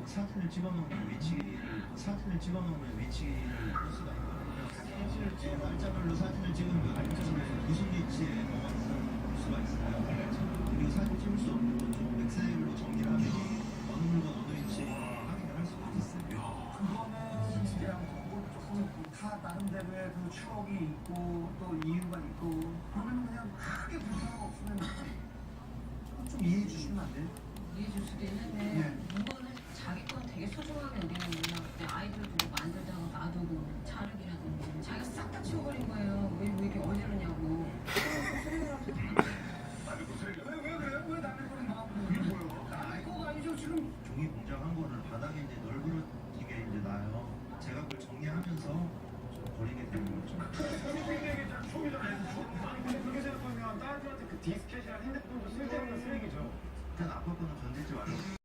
사진을 찍어놓는 위치를 볼 수가 있거든요. 실제 날짜별로 사진을 찍으면 알점에서 무슨 위치에 볼 수가 있어요. 그리고 사진 찍을 수 없는 것좀 엑셀로 정리를 하면 어느 물건 어느 위치에 확인을 할 수가 있어요. 그거는 진짜 뭐 조금 다 나름대로의 그 추억이 있고 또 이유가 있고 그러면 그냥 크게 불편함 없으면 좀 이해해 주시면 안 돼요? 이해해 줄 수도 있는데 네. 물건을 자기 건 되게 소중하게 여기는구나. 그때 아이들도 뭐 만들다가 놔두고 자르기라든지 자기가 싹 다 치워버린 거예요. 왜 이렇게 어지르냐고. 왜 그래요? 왜 남의 거는 막 보여요? 남의 거가 아니죠 지금. 종이 공장한 거를 바닥에 이제 널브러지게 이제 놔요. 제가 그걸 정리하면서 좀 버리게 되는 거죠. 그렇게 생각하면 딸들한테 그 디스켓이랑 핸드폰도 쓸데없는 쓰레기죠. 일단 아빠 거는 건들지 말고.